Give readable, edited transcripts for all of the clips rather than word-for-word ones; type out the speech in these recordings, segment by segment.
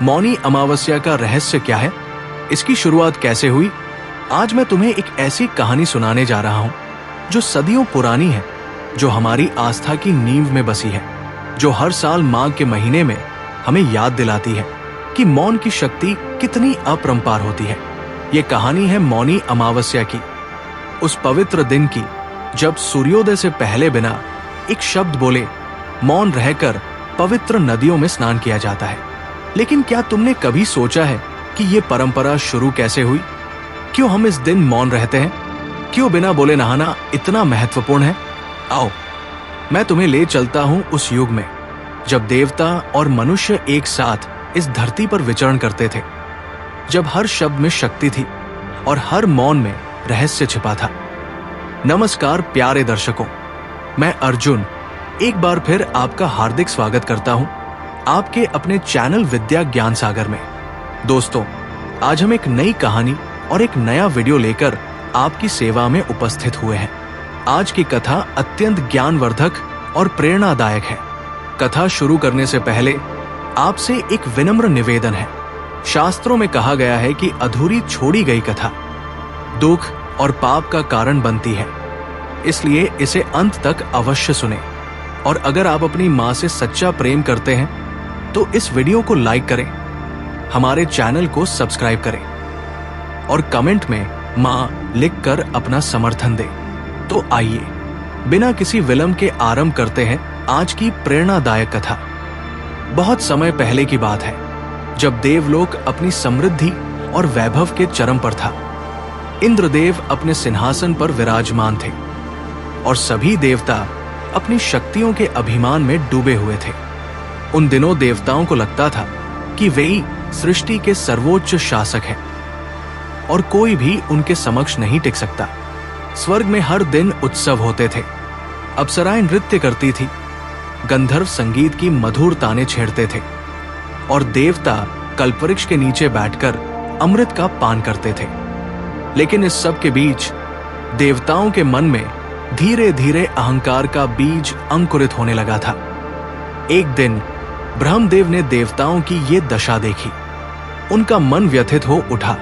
मौनी अमावस्या का रहस्य क्या है, इसकी शुरुआत कैसे हुई? आज मैं तुम्हें एक ऐसी कहानी सुनाने जा रहा हूं जो सदियों पुरानी है, जो हमारी आस्था की नींव में बसी है, जो हर साल माघ के महीने में हमें याद दिलाती है कि मौन की शक्ति कितनी अपरंपार होती है। ये कहानी है मौनी अमावस्या की, उस पवित्र दिन की जब सूर्योदय से पहले बिना एक शब्द बोले मौन रहकर पवित्र नदियों में स्नान किया जाता है। लेकिन क्या तुमने कभी सोचा है कि ये परंपरा शुरू कैसे हुई? क्यों हम इस दिन मौन रहते हैं? क्यों बिना बोले नहाना इतना महत्वपूर्ण है? आओ, मैं तुम्हें ले चलता हूं उस युग में जब देवता और मनुष्य एक साथ इस धरती पर विचरण करते थे, जब हर शब्द में शक्ति थी और हर मौन में रहस्य छिपा था। नमस्कार प्यारे दर्शकों, मैं अर्जुन एक बार फिर आपका हार्दिक स्वागत करता हूं आपके अपने चैनल विद्या ज्ञान सागर में। दोस्तों, आज हम एक नई कहानी और एक नया वीडियो लेकर आपकी सेवा में उपस्थित हुए हैं। आज की कथा अत्यंत ज्ञानवर्धक और प्रेरणादायक है। कथा शुरू करने से पहले आपसे एक विनम्र निवेदन है। शास्त्रों में कहा गया है कि अधूरी छोड़ी गई कथा दुख और पाप का कारण बनती है, इसलिए इसे अंत तक अवश्य सुने। और अगर आप अपनी माँ से सच्चा प्रेम करते हैं तो इस वीडियो को लाइक करें, हमारे चैनल को सब्सक्राइब करें और कमेंट में माँ लिखकर अपना समर्थन दें। तो आइए बिना किसी विलंब के आरंभ करते हैं आज की प्रेरणादायक कथा। बहुत समय पहले की बात है, जब देवलोक अपनी समृद्धि और वैभव के चरम पर था। इंद्रदेव अपने सिंहासन पर विराजमान थे और सभी देवता अपनी शक्तियों के अभिमान में डूबे हुए थे। उन दिनों देवताओं को लगता था कि वे ही सृष्टि के सर्वोच्च शासक हैं और कोई भी उनके समक्ष नहीं टिक सकता। स्वर्ग में हर दिन उत्सव होते थे, अप्सराएं नृत्य करती थी, गंधर्व संगीत की मधुर ताने छेड़ते थे और देवता कल्पवृक्ष के नीचे बैठकर अमृत का पान करते थे। लेकिन इस सब के बीच देवताओं के मन में धीरे धीरे अहंकार का बीज अंकुरित होने लगा था। एक दिन ब्रह्मदेव ने देवताओं की ये दशा देखी। उनका मन व्यथित हो उठा।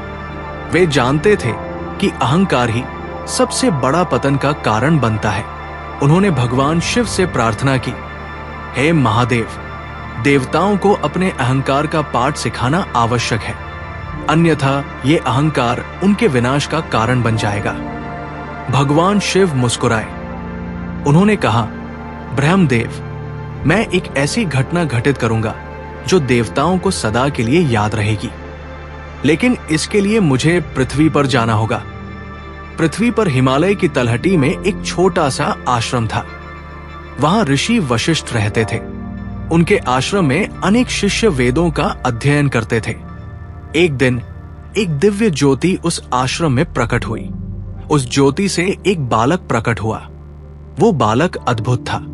वे जानते थे कि अहंकार ही सबसे बड़ा पतन का कारण बनता है। उन्होंने भगवान शिव से प्रार्थना की, हे महादेव, देवताओं को अपने अहंकार का पाठ सिखाना आवश्यक है, अन्यथा ये अहंकार उनके विनाश का कारण बन जाएगा। भगवान शिव मुस्कुराए। उन्होंने कहा, ब्रह्मदेव, मैं एक ऐसी घटना घटित करूंगा जो देवताओं को सदा के लिए याद रहेगी, लेकिन इसके लिए मुझे पृथ्वी पर जाना होगा। पृथ्वी पर हिमालय की तलहटी में एक छोटा सा आश्रम था। वहां ऋषि वशिष्ठ रहते थे। उनके आश्रम में अनेक शिष्य वेदों का अध्ययन करते थे। एक दिन एक दिव्य ज्योति उस आश्रम में प्रकट हुई। उस ज्योति से एक बालक प्रकट हुआ। वो बालक अद्भुत था।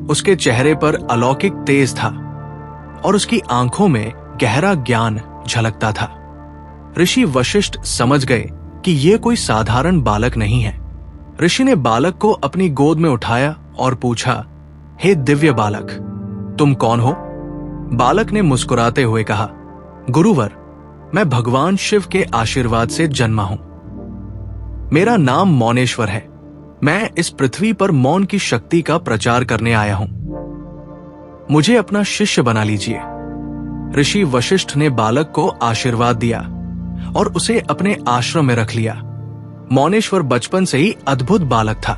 उसके चेहरे पर अलौकिक तेज था और उसकी आंखों में गहरा ज्ञान झलकता था। ऋषि वशिष्ठ समझ गए कि यह कोई साधारण बालक नहीं है। ऋषि ने बालक को अपनी गोद में उठाया और पूछा, हे दिव्य बालक, तुम कौन हो? बालक ने मुस्कुराते हुए कहा, गुरुवर, मैं भगवान शिव के आशीर्वाद से जन्मा हूं। मेरा नाम मौनेश्वर है। मैं इस पृथ्वी पर मौन की शक्ति का प्रचार करने आया हूं। मुझे अपना शिष्य बना लीजिए। ऋषि वशिष्ठ ने बालक को आशीर्वाद दिया और उसे अपने आश्रम में रख लिया। मौनेश्वर बचपन से ही अद्भुत बालक था।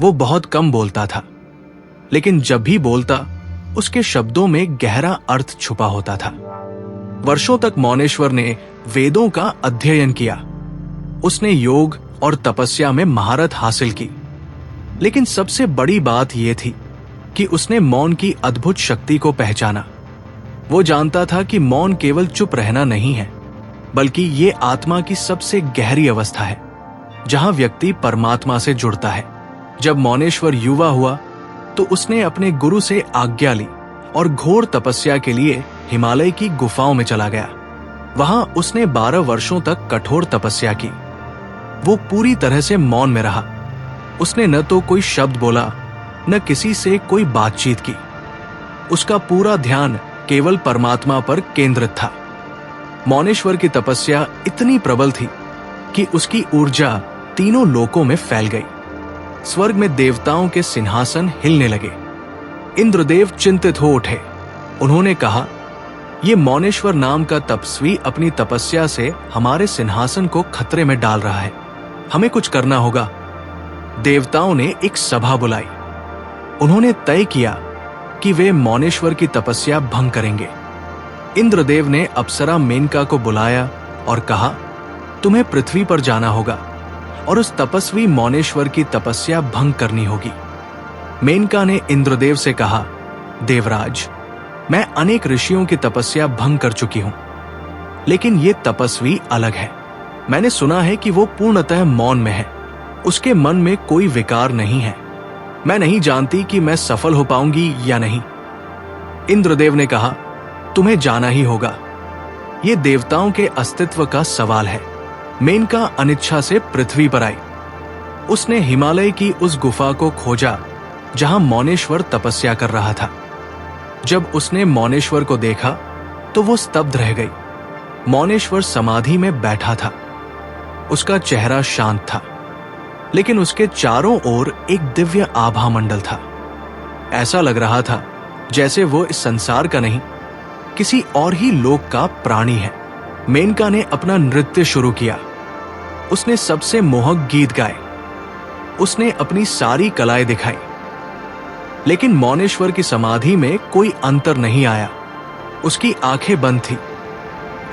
वो बहुत कम बोलता था, लेकिन जब भी बोलता उसके शब्दों में गहरा अर्थ छुपा होता था। वर्षों तक मौनेश्वर ने वेदों का अध्ययन किया। उसने योग और तपस्या में महारत हासिल की। लेकिन सबसे बड़ी बात यह थी कि उसने मौन की अद्भुत शक्ति को पहचाना। वो जानता था कि मौन केवल चुप रहना नहीं है, बल्कि ये आत्मा की सबसे गहरी अवस्था है, जहां व्यक्ति परमात्मा से जुड़ता है। जब मौनेश्वर युवा हुआ तो उसने अपने गुरु से आज्ञा ली और घोर तपस्या के लिए हिमालय की गुफाओं में चला गया। वहां उसने 12 वर्षों तक कठोर तपस्या की। वो पूरी तरह से मौन में रहा। उसने न तो कोई शब्द बोला, न किसी से कोई बातचीत की। उसका पूरा ध्यान केवल परमात्मा पर केंद्रित था। मौनेश्वर की तपस्या इतनी प्रबल थी कि उसकी ऊर्जा तीनों लोकों में फैल गई। स्वर्ग में देवताओं के सिंहासन हिलने लगे। इंद्रदेव चिंतित हो उठे। उन्होंने कहा, ये मौनेश्वर नाम का तपस्वी अपनी तपस्या से हमारे सिंहासन को खतरे में डाल रहा है। हमें कुछ करना होगा। देवताओं ने एक सभा बुलाई। उन्होंने तय किया कि वे मौनेश्वर की तपस्या भंग करेंगे। इंद्रदेव ने अप्सरा मेनका को बुलाया और कहा, तुम्हें पृथ्वी पर जाना होगा और उस तपस्वी मौनेश्वर की तपस्या भंग करनी होगी। मेनका ने इंद्रदेव से कहा, देवराज, मैं अनेक ऋषियों की तपस्या भंग कर चुकी हूं, लेकिन ये तपस्वी अलग है। मैंने सुना है कि वो पूर्णतः मौन में है। उसके मन में कोई विकार नहीं है। मैं नहीं जानती कि मैं सफल हो पाऊंगी या नहीं। इंद्रदेव ने कहा, तुम्हें जाना ही होगा। ये देवताओं के अस्तित्व का सवाल है। मेनका अनिच्छा से पृथ्वी पर आई। उसने हिमालय की उस गुफा को खोजा जहां मौनेश्वर तपस्या कर रहा था। जब उसने मौनेश्वर को देखा तो वो स्तब्ध रह गई। मौनेश्वर समाधि में बैठा था। उसका चेहरा शांत था, लेकिन उसके चारों ओर एक दिव्य आभा मंडल था। ऐसा लग रहा था जैसे वो इस संसार का नहीं, किसी और ही लोक का प्राणी है। मेनका ने अपना नृत्य शुरू किया। उसने सबसे मोहक गीत गाए। उसने अपनी सारी कलाएं दिखाई, लेकिन मौनेश्वर की समाधि में कोई अंतर नहीं आया। उसकी आंखें बंद थी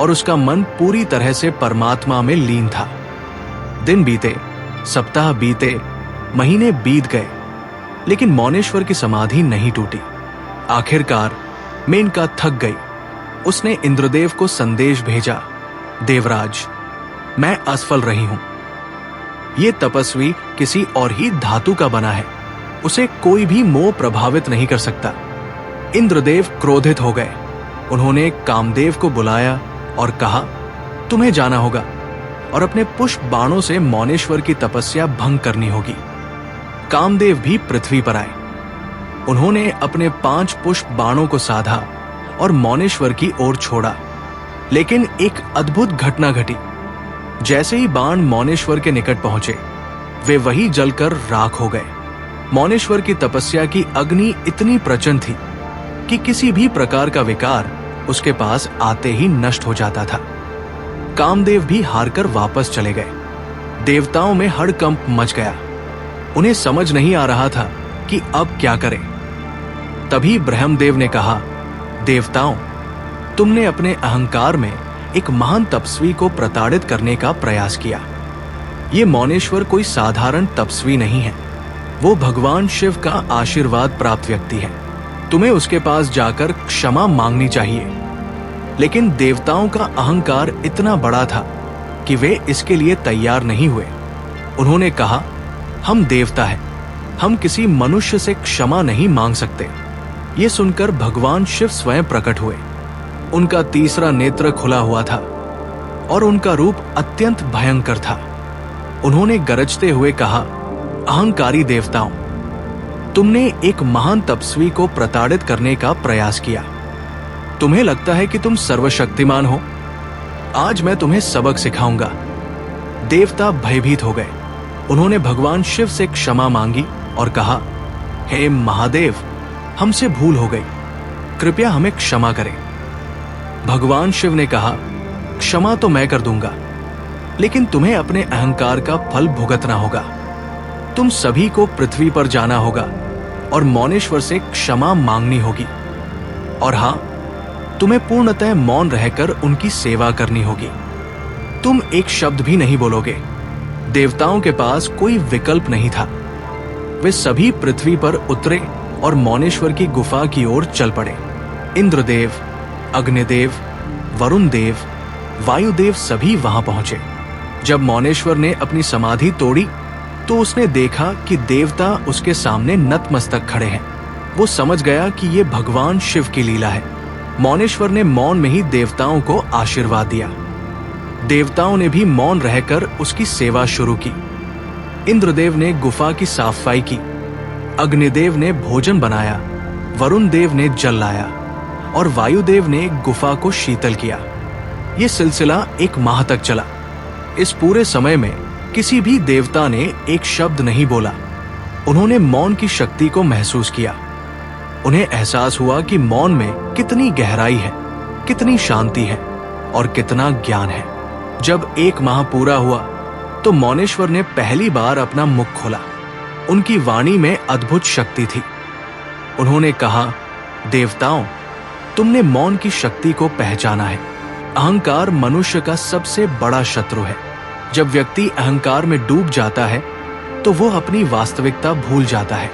और उसका मन पूरी तरह से परमात्मा में लीन था। दिन बीते, सप्ताह बीते, महीने बीत गए, लेकिन मौनेश्वर की समाधि नहीं टूटी। आखिरकार मेनका थक गई। उसने इंद्रदेव को संदेश भेजा, देवराज, मैं असफल रही हूं। ये तपस्वी किसी और ही धातु का बना है। उसे कोई भी मोह प्रभावित नहीं कर सकता। इंद्रदेव क्रोधित हो गए। उन्होंने कामदेव को बुलाया और कहा, तुम्हें जाना होगा और अपने पुष्प बाणों से मौनेश्वर की तपस्या भंग करनी होगी। कामदेव भी पृथ्वी पर आए। उन्होंने अपने 5 पुष्प बाणों को साधा और मौनेश्वर की ओर छोड़ा, लेकिन एक अद्भुत घटना घटी। जैसे ही बाण मौनेश्वर के निकट पहुंचे, वे वही जलकर राख हो गए। मौनेश्वर की तपस्या की अग्नि इतनी प्रचंड थी कि किसी भी प्रकार का विकार उसके पास आते ही नष्ट हो जाता था। कामदेव भी हारकर वापस चले गए। देवताओं में हड़कंप मच गया। उन्हें समझ नहीं आ रहा था कि अब क्या करें। तभी ब्रह्मदेव ने कहा, देवताओं, तुमने अपने अहंकार में एक महान तपस्वी को प्रताड़ित करने का प्रयास किया। ये मौनेश्वर कोई साधारण तपस्वी नहीं है। वो भगवान शिव का आशीर्वाद प्राप्त व्यक्ति है। तुम्हें उसके पास जाकर क्षमा मांगनी चाहिए। लेकिन देवताओं का अहंकार इतना बड़ा था कि वे इसके लिए तैयार नहीं हुए। उन्होंने कहा, हम देवता हैं, हम किसी मनुष्य से क्षमा नहीं मांग सकते। ये सुनकर भगवान शिव स्वयं प्रकट हुए। उनका तीसरा नेत्र खुला हुआ था और उनका रूप अत्यंत भयंकर था। उन्होंने गरजते हुए कहा, अहंकारी देवताओं, तुमने एक महान तपस्वी को प्रताड़ित करने का प्रयास किया। तुम्हें लगता है कि तुम सर्वशक्तिमान हो। आज मैं तुम्हें सबक सिखाऊंगा। देवता भयभीत हो गए। उन्होंने भगवान शिव से क्षमा मांगी और कहा, हे महादेव, हमसे भूल हो गई, कृपया हमें क्षमा करें। भगवान शिव ने कहा, क्षमा तो मैं कर दूंगा, लेकिन तुम्हें अपने अहंकार का फल भुगतना होगा। तुम सभी को पृथ्वी पर जाना होगा और मौनेश्वर से क्षमा मांगनी होगी। और हां, तुम्हें पूर्णतः मौन रहकर उनकी सेवा करनी होगी। तुम एक शब्द भी नहीं बोलोगे। देवताओं के पास कोई विकल्प नहीं था। वे सभी पृथ्वी पर उतरे और मौनेश्वर की गुफा की ओर चल पड़े। इंद्रदेव, अग्निदेव, वरुण देव, वायुदेव सभी वहां पहुंचे। जब मौनेश्वर ने अपनी समाधि तोड़ी तो उसने देखा कि देवता उसके सामने नतमस्तक खड़े हैं। वो समझ गया कि ये भगवान शिव की लीला है। मौनेश्वर ने मौन में ही देवताओं को आशीर्वाद दिया। देवताओं ने भी मौन रहकर उसकी सेवा शुरू की। इंद्रदेव ने गुफा की साफ सफाई की, अग्निदेव ने भोजन बनाया, वरुण देव ने जल लाया और वायुदेव ने गुफा को शीतल किया। ये सिलसिला 1 माह तक चला। इस पूरे समय में किसी भी देवता ने एक शब्द नहीं बोला। उन्होंने मौन की शक्ति को महसूस किया। उन्हें एहसास हुआ कि मौन में कितनी गहराई है, कितनी शांति है और कितना ज्ञान है। जब 1 माह पूरा हुआ तो मौनेश्वर ने पहली बार अपना मुख खोला। उनकी वाणी में अद्भुत शक्ति थी। उन्होंने कहा, देवताओं, तुमने मौन की शक्ति को पहचाना है। अहंकार मनुष्य का सबसे बड़ा शत्रु है। जब व्यक्ति अहंकार में डूब जाता है तो वो अपनी वास्तविकता भूल जाता है।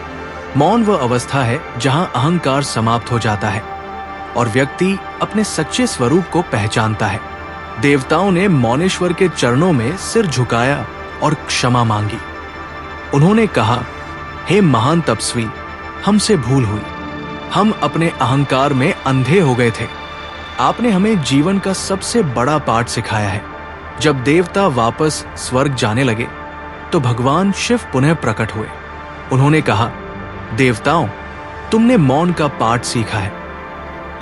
मौन वह अवस्था है जहां अहंकार समाप्त हो जाता है और व्यक्ति अपने सच्चे स्वरूप को पहचानता है। देवताओं ने मौनेश्वर के चरणों में सिर झुकाया और क्षमा मांगी। उन्होंने कहा, हे महान तपस्वी, हमसे भूल हुई। हम अपने अहंकार में अंधे हो गए थे। आपने हमें जीवन का सबसे बड़ा पाठ सिखाया है। जब देवता वापस स्वर्ग जाने लगे तो भगवान शिव पुनः प्रकट हुए। उन्होंने कहा, देवताओं, तुमने मौन का पाठ सीखा है,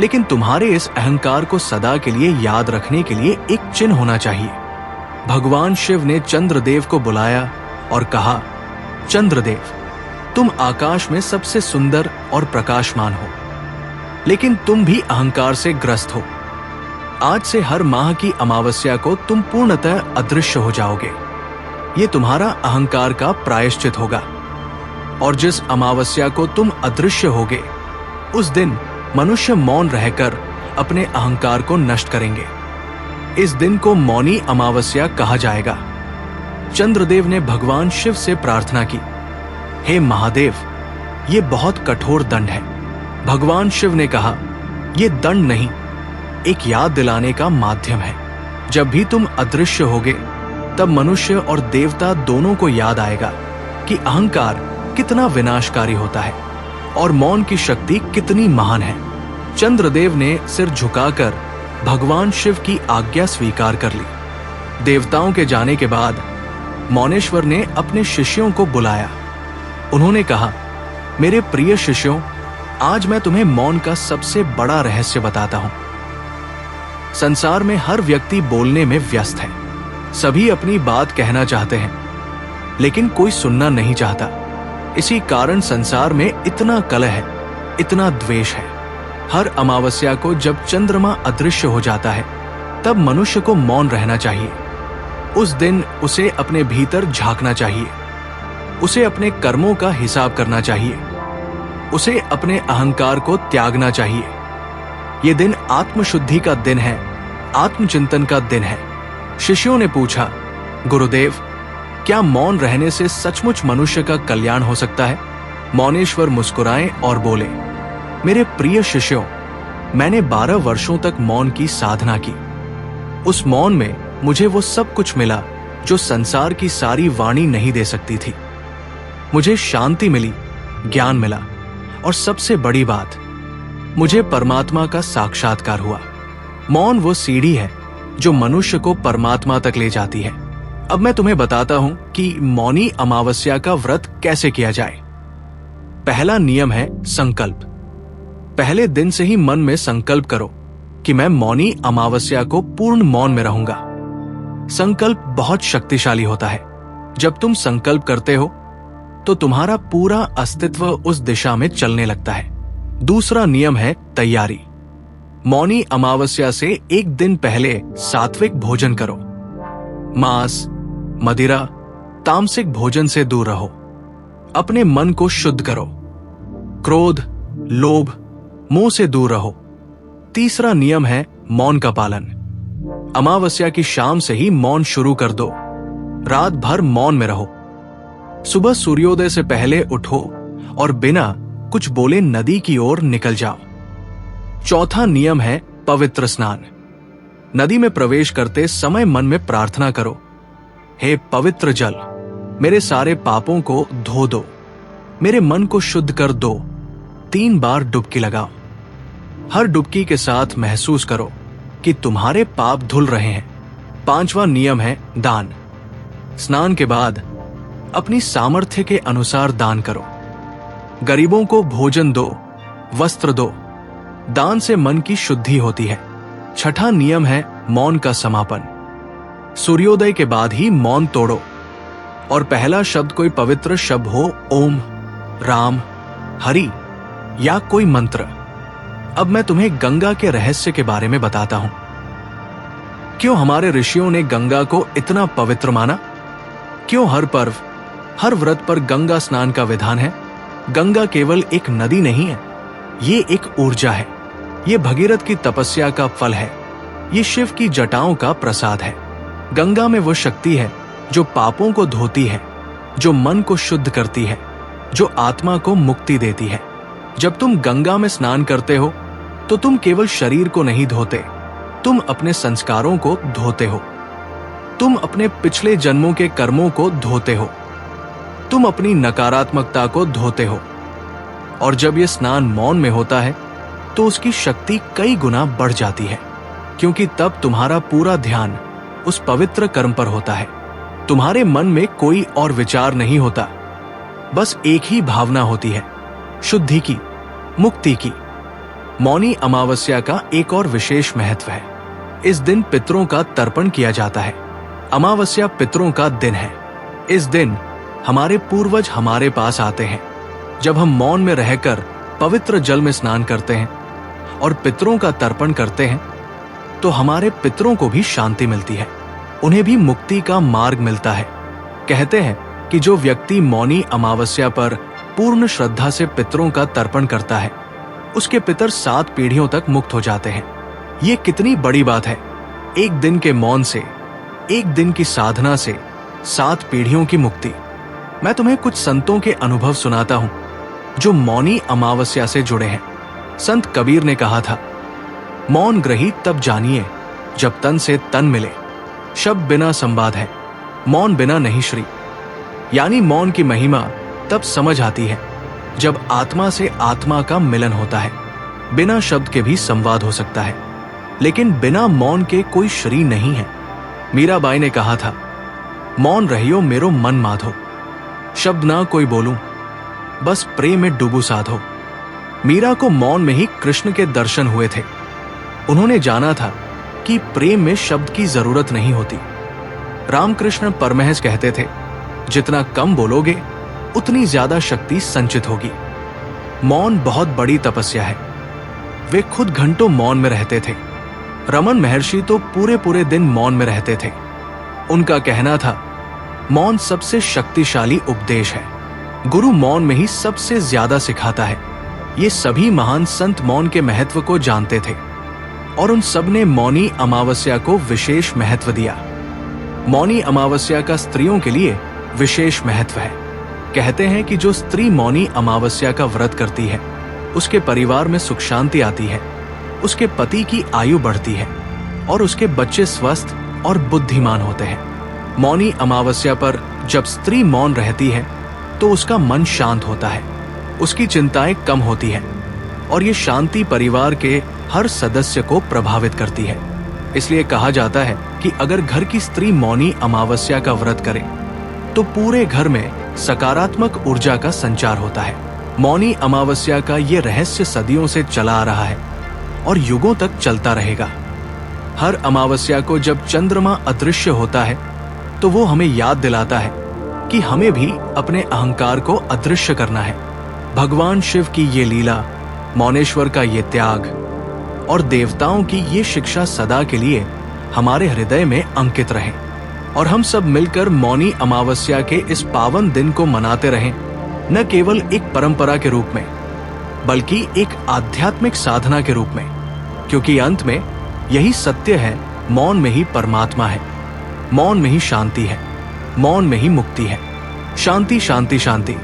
लेकिन तुम्हारे इस अहंकार को सदा के लिए याद रखने के लिए एक चिन्ह होना चाहिए। भगवान शिव ने चंद्रदेव को बुलाया और कहा, चंद्रदेव, तुम आकाश में सबसे सुंदर और प्रकाशमान हो, लेकिन तुम भी अहंकार से ग्रस्त हो। आज से हर माह की अमावस्या को तुम पूर्णतः अदृश्य हो जाओगे। ये तुम्हारा अहंकार का प्रायश्चित होगा। और जिस अमावस्या को तुम अदृश्य होगे, उस दिन मनुष्य मौन रहकर अपने अहंकार को नष्ट करेंगे। इस दिन को मौनी अमावस्या कहा जाएगा। चंद्रदेव ने भगवान शिव से प्रार्थना की, हे महादेव, ये बहुत कठोर दंड है। भगवान शिव ने कहा, ये दंड नहीं, एक याद दिलाने का माध्यम है। जब भी तुम अदृश्य होगे तब मनुष्य और देवता दोनों को याद आएगा कि अहंकार कितना विनाशकारी होता है और मौन की शक्ति कितनी महान है। चंद्रदेव ने सिर झुकाकर भगवान शिव की आज्ञा स्वीकार कर ली। देवताओं के जाने के बाद मौनेश्वर ने अपने शिष्यों को बुलाया। उन्होंने कहा, मेरे प्रिय शिष्यों, आज मैं तुम्हें मौन का सबसे बड़ा रहस्य बताता हूं। संसार में हर व्यक्ति बोलने में व्यस्त है। सभी अपनी बात कहना चाहते हैं, लेकिन कोई सुनना नहीं चाहता। इसी कारण संसार में इतना कलह है, इतना द्वेष है। हर अमावस्या को जब चंद्रमा अदृश्य हो जाता है, तब मनुष्य को मौन रहना चाहिए। उस दिन उसे अपने भीतर झांकना चाहिए। उसे अपने कर्मों का हिसाब करना चाहिए। उसे अपने अहंकार को त्यागना चाहिए। ये दिन आत्मशुद्धि का दिन है, आत्मचिंतन का दिन है। शिष्यों ने पूछा, गुरुदेव, क्या मौन रहने से सचमुच मनुष्य का कल्याण हो सकता है? मौनेश्वर मुस्कुराए और बोले, मेरे प्रिय शिष्यों, मैंने 12 वर्षों तक मौन की साधना की। उस मौन में मुझे वो सब कुछ मिला जो संसार की सारी वाणी नहीं दे सकती थी। मुझे शांति मिली, ज्ञान मिला और सबसे बड़ी बात, मुझे परमात्मा का साक्षात्कार हुआ। मौन वो सीढ़ी है जो मनुष्य को परमात्मा तक ले जाती है। अब मैं तुम्हें बताता हूं कि मौनी अमावस्या का व्रत कैसे किया जाए। पहला नियम है संकल्प। पहले दिन से ही मन में संकल्प करो कि मैं मौनी अमावस्या को पूर्ण मौन में रहूंगा। संकल्प बहुत शक्तिशाली होता है। जब तुम संकल्प करते हो तो तुम्हारा पूरा अस्तित्व उस दिशा में चलने लगता है। दूसरा नियम है तैयारी। मौनी अमावस्या से एक दिन पहले सात्विक भोजन करो। मांस, मदिरा, तामसिक भोजन से दूर रहो। अपने मन को शुद्ध करो। क्रोध, लोभ, मोह से दूर रहो। तीसरा नियम है मौन का पालन। अमावस्या की शाम से ही मौन शुरू कर दो। रात भर मौन में रहो। सुबह सूर्योदय से पहले उठो और बिना कुछ बोले नदी की ओर निकल जाओ। चौथा नियम है पवित्र स्नान। नदी में प्रवेश करते समय मन में प्रार्थना करो, हे पवित्र जल, मेरे सारे पापों को धो दो, मेरे मन को शुद्ध कर दो। 3 बार डुबकी लगाओ। हर डुबकी के साथ महसूस करो कि तुम्हारे पाप धुल रहे हैं। 5वां नियम है दान। स्नान के बाद अपनी सामर्थ्य के अनुसार दान करो। गरीबों को भोजन दो, वस्त्र दो। दान से मन की शुद्धि होती है। छठा नियम है मौन का समापन। सूर्योदय के बाद ही मौन तोड़ो और पहला शब्द कोई पवित्र शब्द हो, ओम, राम, हरि या कोई मंत्र। अब मैं तुम्हें गंगा के रहस्य के बारे में बताता हूं। क्यों हमारे ऋषियों ने गंगा को इतना पवित्र माना? क्यों हर पर्व, हर व्रत पर गंगा स्नान का विधान है? गंगा केवल एक नदी नहीं है, ये एक ऊर्जा है। ये भगीरथ की तपस्या का फल है। ये शिव की जटाओं का प्रसाद है। गंगा में वो शक्ति है जो पापों को धोती है, जो मन को शुद्ध करती है, जो आत्मा को मुक्ति देती है। जब तुम गंगा में स्नान करते हो तो तुम केवल शरीर को नहीं धोते, तुम अपने संस्कारों को धोते हो। तुम अपने पिछले जन्मों के कर्मों को धोते हो। तुम अपनी नकारात्मकता को धोते हो। और जब यह स्नान मौन में होता है तो उसकी शक्ति कई गुना बढ़ जाती है, क्योंकि तब तुम्हारा पूरा ध्यान उस पवित्र कर्म पर होता है। तुम्हारे मन में कोई और विचार नहीं होता, बस एक ही भावना होती है, शुद्धि की, मुक्ति की। मौनी अमावस्या का एक और विशेष महत्व है। इस दिन पितरों का तर्पण किया जाता है। अमावस्या पितरों का दिन है। इस दिन हमारे पूर्वज हमारे पास आते हैं। जब हम मौन में रहकर पवित्र जल में स्नान करते हैं और पितरों का तर्पण करते हैं तो हमारे पितरों को भी शांति मिलती है, उन्हें भी मुक्ति का मार्ग मिलता है। कहते हैं कि जो व्यक्ति मौनी अमावस्या पर पूर्ण श्रद्धा से पितरों का तर्पण करता है, उसके पितर 7 पीढ़ियों तक मुक्त हो जाते हैं। ये कितनी बड़ी बात है! एक दिन के मौन से, एक दिन की साधना से 7 पीढ़ियों की मुक्ति। मैं तुम्हें कुछ संतों के अनुभव सुनाता हूं जो मौनी अमावस्या से जुड़े हैं। संत कबीर ने कहा था, मौन ग्रही तब जानिए जब तन से तन मिले। शब्द बिना संवाद है, मौन बिना नहीं श्री। यानी मौन की महिमा तब समझ आती है जब आत्मा से आत्मा का मिलन होता है। बिना शब्द के भी संवाद हो सकता है, लेकिन बिना मौन के कोई श्री नहीं है। मीराबाई ने कहा था, मौन रहियो मेरो मन माधो, शब्द ना कोई बोलूं, बस प्रेम में डूबू साधो। मीरा को मौन में ही कृष्ण के दर्शन हुए थे। उन्होंने जाना था कि प्रेम में शब्द की जरूरत नहीं होती। रामकृष्ण परमहंस कहते थे, जितना कम बोलोगे उतनी ज्यादा शक्ति संचित होगी। मौन बहुत बड़ी तपस्या है। वे खुद घंटों मौन में रहते थे। रमन महर्षि तो पूरे पूरे दिन मौन में रहते थे। उनका कहना था, मौन सबसे शक्तिशाली उपदेश है। गुरु मौन में ही सबसे ज्यादा सिखाता है। ये सभी महान संत मौन के महत्व को जानते थे और उन सब ने मौनी अमावस्या को विशेष महत्व दिया। मौनी अमावस्या का स्त्रियों के लिए विशेष महत्व है। कहते हैं कि जो स्त्री मौनी अमावस्या का व्रत करती है, उसके परिवार में सुख शांति आती है, उसके पति की आयु बढ़ती है और उसके बच्चे स्वस्थ और बुद्धिमान होते हैं। मौनी अमावस्या पर जब स्त्री मौन रहती है तो उसका मन शांत होता है, उसकी चिंताएं कम होती हैं और ये शांति परिवार के हर सदस्य को प्रभावित करती है। इसलिए कहा जाता है कि अगर घर की स्त्री मौनी अमावस्या का व्रत करे तो पूरे घर में सकारात्मक ऊर्जा का संचार होता है। मौनी अमावस्या का ये रहस्य सदियों से चला आ रहा है और युगों तक चलता रहेगा। हर अमावस्या को जब चंद्रमा अदृश्य होता है तो वो हमें याद दिलाता है कि हमें भी अपने अहंकार को अदृश्य करना है। भगवान शिव की ये लीला, मौनेश्वर का ये त्याग और देवताओं की ये शिक्षा सदा के लिए हमारे हृदय में अंकित रहे और हम सब मिलकर मौनी अमावस्या के इस पावन दिन को मनाते रहें, न केवल एक परंपरा के रूप में बल्कि एक आध्यात्मिक साधना के रूप में, क्योंकि अंत में यही सत्य है, मौन में ही परमात्मा है, मौन में ही शांति है, मौन में ही मुक्ति है। शांति शांति शांति।